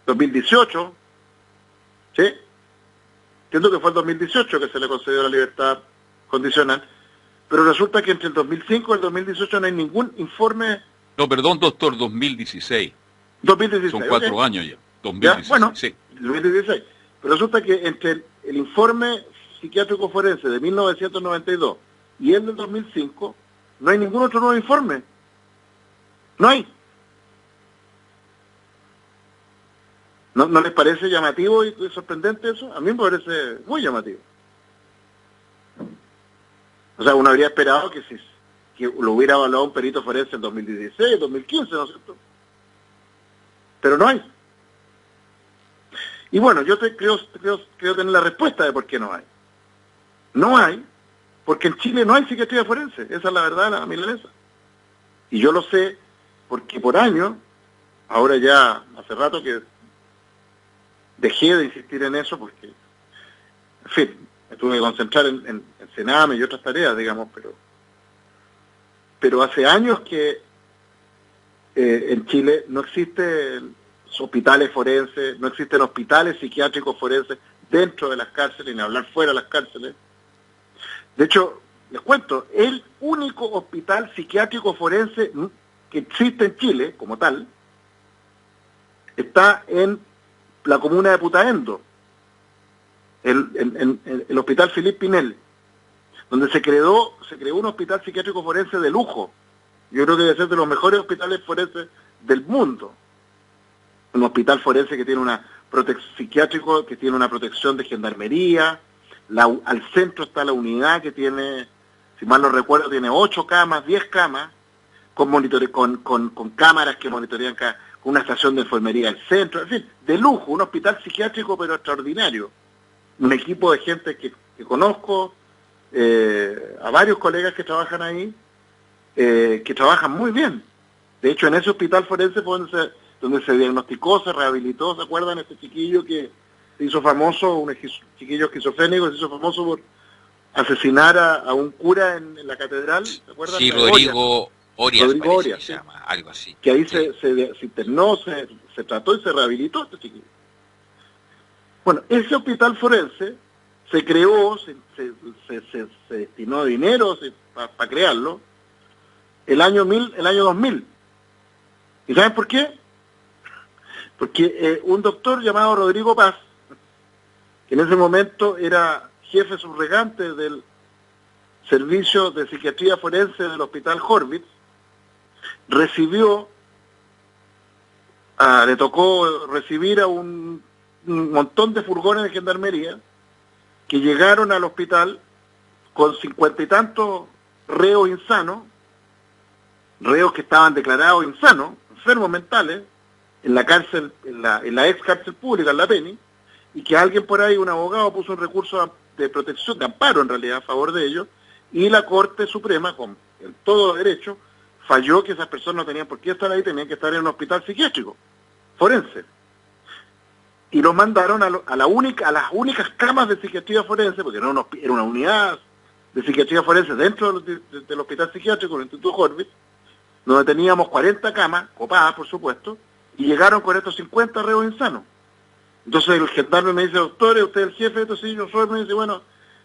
2018, ¿sí? Entiendo que fue el 2018 que se le concedió la libertad condicional, pero resulta que entre el 2005 y el 2018 no hay ningún informe... No, perdón, doctor, 2016. 2016, son 4 años ya. 2016, ¿ya? Bueno, sí. 2016. Pero resulta que entre el informe psiquiátrico forense de 1992 y el del 2005, no hay ningún otro nuevo informe. No hay. ¿No les parece llamativo y sorprendente eso? A mí me parece muy llamativo. O sea, uno habría esperado que lo hubiera evaluado un perito forense en 2016, 2015, ¿no es cierto? Pero no hay. Y bueno, yo creo tener la respuesta de por qué no hay. No hay, porque en Chile no hay psiquiatría forense. Esa es la verdad, la milanesa. Y yo lo sé porque por años, ahora ya hace rato que dejé de insistir en eso porque, en fin, me tuve que concentrar en Sename y otras tareas, digamos, pero hace años que en Chile no existen hospitales forenses, no existen hospitales psiquiátricos forenses dentro de las cárceles, ni hablar fuera de las cárceles. De hecho, les cuento, el único hospital psiquiátrico forense que existe en Chile, como tal, está en la comuna de Putaendo, el hospital Filipe Pinel, donde se creó un hospital psiquiátrico forense de lujo. Yo creo que debe ser de los mejores hospitales forenses del mundo. Un hospital forense que tiene psiquiátrico que tiene una protección de gendarmería. Al centro está la unidad que tiene, si mal no recuerdo, tiene 8 camas, 10 camas, con cámaras que monitorean con una estación de enfermería al centro, en fin, de lujo, un hospital psiquiátrico pero extraordinario. Un equipo de gente que conozco, a varios colegas que trabajan ahí, que trabajan muy bien. De hecho, en ese hospital forense fue donde se diagnosticó, se rehabilitó, ¿se acuerdan? Este chiquillo que se hizo famoso, un chiquillo esquizofrénico, se hizo famoso por asesinar a un cura en la catedral, ¿se acuerdan? Sí, Rodrigo Orias, sí. Se llama, algo así. Que ahí sí. se internó, se trató y se rehabilitó este chiquillo. Bueno, ese hospital forense se creó, se destinó dinero para crearlo el año 2000. ¿Y saben por qué? Porque un doctor llamado Rodrigo Paz, que en ese momento era jefe subrogante del servicio de psiquiatría forense del Hospital Horvitz, le tocó recibir a un montón de furgones de gendarmería que llegaron al hospital con 50 y tantos reos insanos, reos que estaban declarados insanos, enfermos mentales, en la cárcel, en la ex cárcel pública, en la Peni, y que alguien por ahí, un abogado, puso un recurso de protección, de amparo en realidad, a favor de ellos, Y la Corte Suprema, con el todo derecho, falló que esas personas no tenían por qué estar ahí, tenían que estar en un hospital psiquiátrico, forense. Y los mandaron a las únicas camas de psiquiatría forense, porque era una unidad de psiquiatría forense dentro del hospital psiquiátrico, del Instituto Horvitz, donde teníamos 40 camas, copadas por supuesto, y llegaron con estos 50 reos insanos. Entonces el gendarme me dice, doctor, ¿usted es el jefe de esto? Sí, yo soy. Me dice, bueno,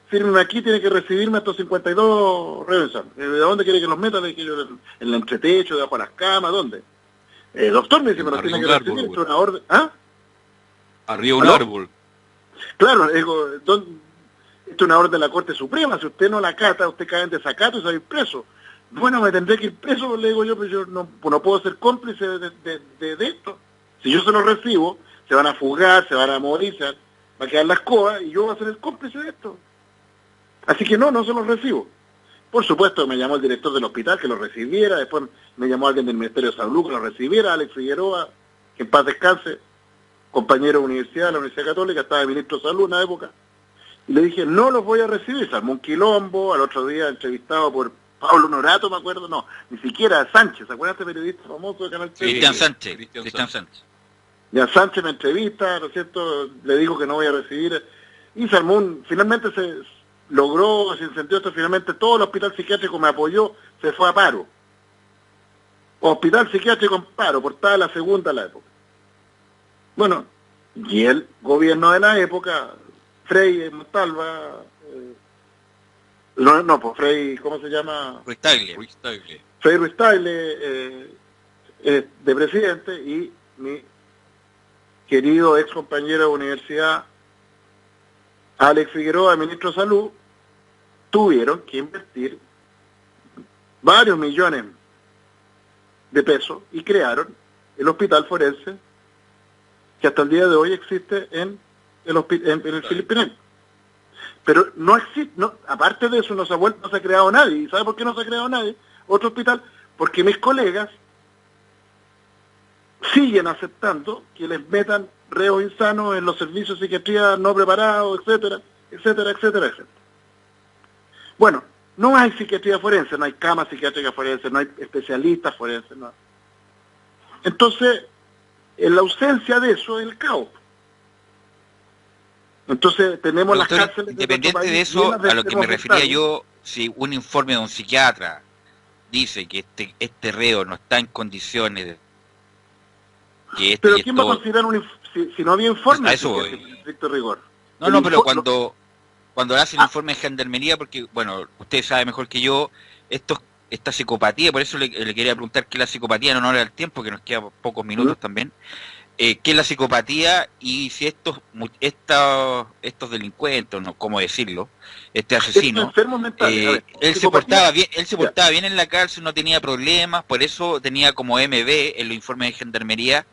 fírmeme aquí, tiene que recibirme a estos 52 reos insanos. ¿De dónde quiere que los meta? Le dije yo, en el entretecho, debajo de las camas, ¿dónde? Doctor, me dice, pero tiene que recibir, esto es una orden. ¿Ah? Arriba un árbol. Claro, digo, esto es una orden de la Corte Suprema, si usted no la acata, usted cae en desacato y se va a ir preso. Bueno, me tendré que ir preso, le digo yo, pero yo no puedo ser cómplice de esto. Si yo se lo recibo, se van a fugar, se van a morir, se va a quedar la escoba y yo voy a ser el cómplice de esto. Así que no se los recibo. Por supuesto, me llamó el director del hospital que lo recibiera, después me llamó alguien del Ministerio de Salud que lo recibiera, Alex Figueroa, que en paz descanse, compañero de universidad, de la Universidad Católica, estaba de ministro de Salud en una época, y le dije, no los voy a recibir, se armó un quilombo, al otro día entrevistado por Pablo Norato, me acuerdo, no, ni siquiera Sánchez, ¿se acuerdan de este periodista famoso de Canal 3? Cristian Sánchez. Ya Sánchez me entrevista, ¿no es cierto?, le digo que no voy a recibir, y se armó finalmente se logró, se incendió esto, finalmente todo el hospital psiquiátrico me apoyó, se fue a paro. Hospital psiquiátrico en paro, portada la segunda de la época. Bueno, y el gobierno de la época, Frei Montalva, Frei, ¿cómo se llama? Ruiz Tagle. Frei Ruiz Tagle, de presidente, y mi querido ex compañero de universidad, Alex Figueroa, ministro de Salud, tuvieron que invertir varios millones de pesos y crearon el hospital forense que hasta el día de hoy existe en el Filipinel. Pero no existe, aparte de eso no se ha creado nadie. ¿Y sabe por qué no se ha creado nadie? Otro hospital, porque mis colegas siguen aceptando que les metan reos insanos en los servicios de psiquiatría no preparados, etcétera, etcétera, etcétera, etcétera. Bueno, no hay psiquiatría forense, no hay camas psiquiátricas forenses, no hay especialistas forenses, no. Entonces, en la ausencia de eso es el caos. Entonces tenemos Doctor, las cárceles independiente de eso, a lo que me refería yo, si un informe de un psiquiatra dice que este reo no está en condiciones de que pero ¿quién va a considerar si no había informe? A eso voy. En estricto rigor. No, pero cuando hacen el informe de gendarmería, porque, bueno, usted sabe mejor que yo, esta psicopatía, por eso le quería preguntar qué es la psicopatía, no era el tiempo, que nos quedan pocos minutos también, qué es la psicopatía y si estos delincuentes, no, ¿cómo decirlo? Este asesino, él se portaba bien en la cárcel, no tenía problemas, por eso tenía como MB en los informes de gendarmería,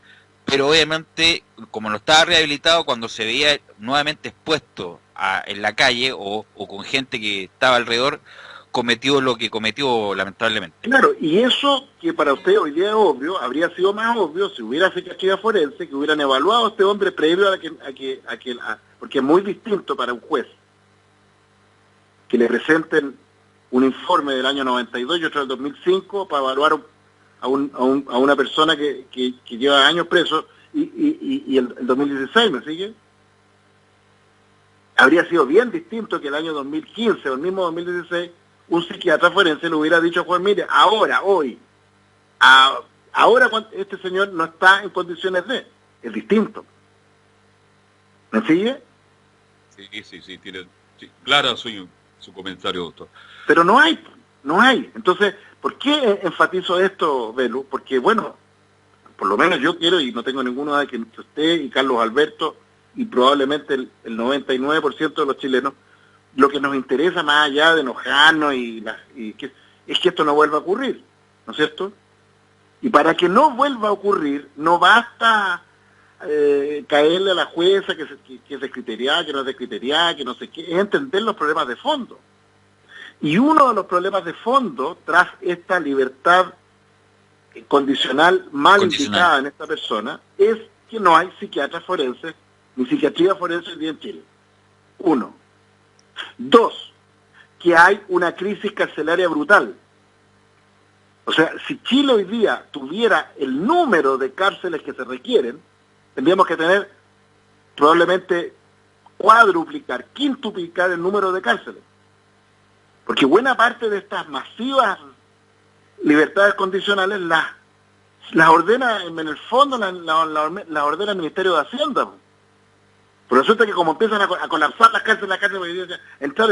pero obviamente, como no estaba rehabilitado, cuando se veía nuevamente expuesto en la calle o con gente que estaba alrededor, cometió lo que cometió lamentablemente. Claro, y eso que para usted hoy día es obvio, habría sido más obvio si hubiera psiquiatría forense, que hubieran evaluado a este hombre previo porque es muy distinto para un juez que le presenten un informe del año 92 y otro del 2005 para evaluar a una persona que lleva años preso y el 2016, ¿me sigue? Habría sido bien distinto que el año 2015 o el mismo 2016 un psiquiatra forense le hubiera dicho a Juan, mire, ahora este señor no está en condiciones es distinto. ¿Me sigue? Sí, tiene clara su comentario, doctor. Pero no hay. Entonces, ¿por qué enfatizo esto, Belu? Porque, bueno, por lo menos yo quiero, y no tengo ninguna duda de que usted y Carlos Alberto, y probablemente el 99% de los chilenos, lo que nos interesa más allá de enojarnos es que esto no vuelva a ocurrir, ¿no es cierto? Y para que no vuelva a ocurrir, no basta caerle a la jueza que es descriteriada, que no es descriteriada, que no sé qué, es entender los problemas de fondo. Y uno de los problemas de fondo, tras esta libertad condicional mal indicada en esta persona, es que no hay psiquiatras forenses, ni psiquiatría forense hoy día en Chile. 1. 2. que hay una crisis carcelaria brutal. O sea, si Chile hoy día tuviera el número de cárceles que se requieren, tendríamos que tener probablemente cuadruplicar, quintuplicar el número de cárceles. Porque buena parte de estas masivas libertades condicionales las ordena, en el fondo, las ordena el Ministerio de Hacienda. Pero resulta que como empiezan a colapsar las cárceles, entrar,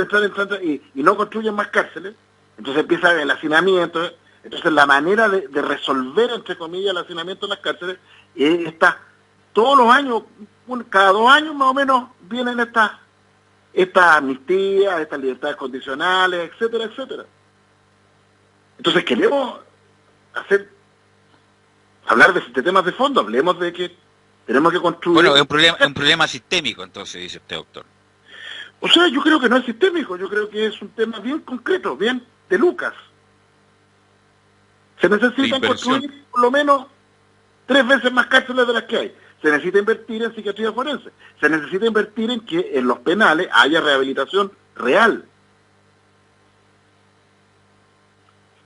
y no construyen más cárceles, entonces empieza el hacinamiento. Entonces la manera de resolver, entre comillas, el hacinamiento en las cárceles es todos los años, cada 2 años más o menos, vienen estas amnistías, estas libertades condicionales, etcétera, etcétera. Entonces queremos hablar de temas de fondo, hablemos de que tenemos que construir... Bueno, es un problema sistémico, entonces, dice usted, doctor. O sea, yo creo que no es sistémico, yo creo que es un tema bien concreto, bien de Lucas. Se necesitan construir por lo menos 3 veces más cárceles de las que hay. Se necesita invertir en psiquiatría forense. Se necesita invertir en que en los penales haya rehabilitación real.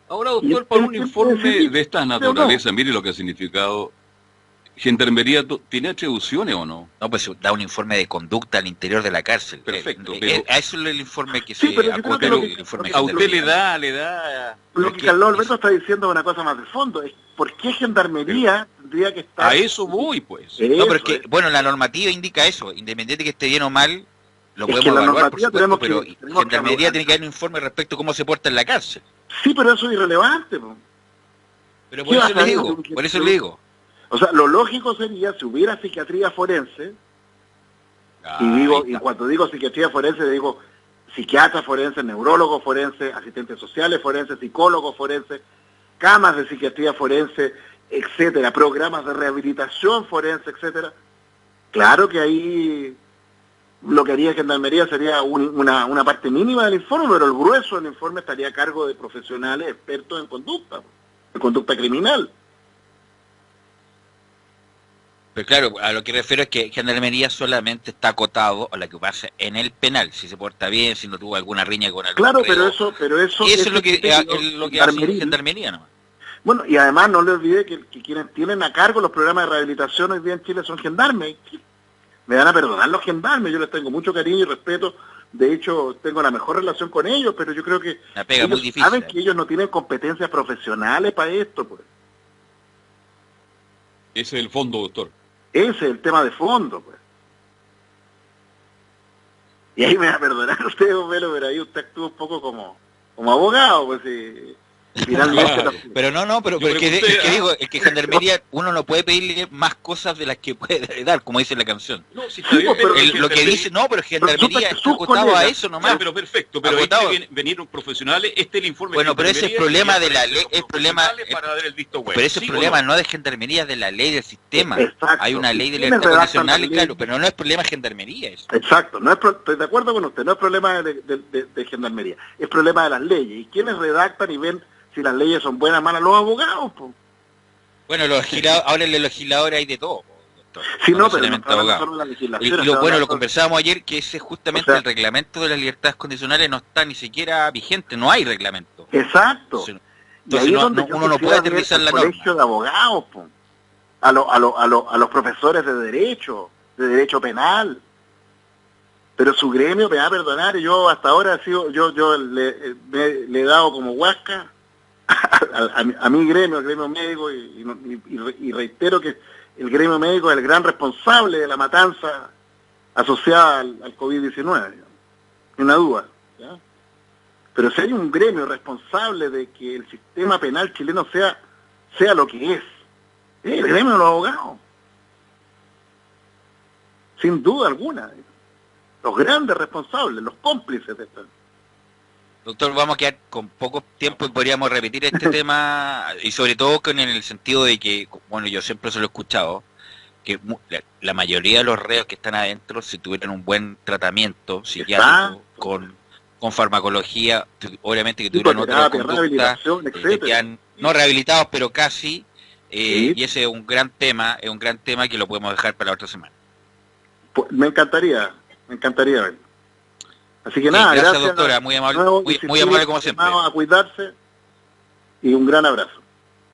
Ahora, doctor, para un informe de esta naturaleza, mire lo que ha significado. ¿Gendarmería tiene atribuciones o no? No, pues da un informe de conducta al interior de la cárcel. Perfecto. A eso es el informe que sí, se acota. A usted le da... Lo que Carlos Alberto está diciendo es una cosa más de fondo. Es ¿por qué Gendarmería tendría que estar...? A eso voy, pues. No, pero es que, bueno, la normativa indica eso. Independiente de que esté bien o mal, lo podemos evaluar, por supuesto, pero Gendarmería tiene que dar un informe respecto a cómo se porta en la cárcel. Sí, pero eso es irrelevante. Pero por eso le digo. O sea, lo lógico sería, si hubiera psiquiatría forense, y cuando digo psiquiatría forense, digo psiquiatra forense, neurólogo forense, asistentes sociales forenses, psicólogos forenses, camas de psiquiatría forense, etcétera, programas de rehabilitación forense, etcétera. Claro que ahí lo que haría Gendarmería sería una parte mínima del informe, pero el grueso del informe estaría a cargo de profesionales expertos en conducta criminal. Pero claro, a lo que refiero es que Gendarmería solamente está acotado a lo que pasa en el penal, si se porta bien, si no tuvo alguna riña con algún Claro, reo. pero eso y eso es lo que hace Gendarmería, ¿no? Bueno, y además no le olvide que quienes tienen a cargo los programas de rehabilitación hoy día en Chile son gendarmes. Me van a perdonar los gendarmes, yo les tengo mucho cariño y respeto, de hecho tengo la mejor relación con ellos, pero yo creo que una pega muy difícil, saben que ellos no tienen competencias profesionales para esto, pues. Ese es el fondo, doctor. Ese es el tema de fondo, pues. Y ahí me va a perdonar usted, pero ahí usted actúa un poco como abogado, pues, finalmente. Pero pero es que Gendarmería, uno no puede pedirle más cosas de las que puede dar, como dice la canción. No, si está bien, pero lo que dice, pero Gendarmería está acotado a eso nomás. Sí, pero perfecto, pero acotado. Ahí venir un profesional, el informe. Bueno, pero ese es el problema de la ley, para dar el visto bueno. Pero ese es el problema no de Gendarmería, de la ley del sistema. Exacto. Hay una ley de libertad condicional, claro, pero no es problema de Gendarmería eso. Exacto, estoy de acuerdo con usted, no es problema de Gendarmería, es problema de las leyes. ¿Y quiénes redactan y ven si las leyes son buenas o malas? Los abogados, pues. Bueno, ahora en los legisladores hay de todo. Sí, no, pero no solo la legislación. Lo conversábamos ayer, que ese justamente el reglamento de las libertades condicionales no está ni siquiera vigente, no hay reglamento. Exacto. Entonces uno no puede aterrizar la norma. Colegio de abogados, po. A los profesores de derecho penal. Pero su gremio, me va a perdonar, yo hasta ahora he sido, yo le he dado como huasca a mi gremio, al gremio médico, y reitero que el gremio médico es el gran responsable de la matanza asociada al COVID-19, sin una duda, ¿ya? Pero si hay un gremio responsable de que el sistema penal chileno sea lo que es el gremio de los abogados, sin duda alguna, los grandes responsables, los cómplices de esto. Doctor, vamos a quedar con poco tiempo y podríamos repetir este tema, y sobre todo en el sentido de que, bueno, yo siempre se lo he escuchado, que la mayoría de los reos que están adentro, si tuvieran un buen tratamiento psiquiátrico, con farmacología, obviamente que tuvieran otra conducta, que quedan no rehabilitados, pero casi, sí. Y ese es un gran tema que lo podemos dejar para la otra semana. Pues, me encantaría ver. Así que nada, gracias, gracias doctora, muy amable, nuevo, muy amable como siempre. A cuidarse y un gran abrazo.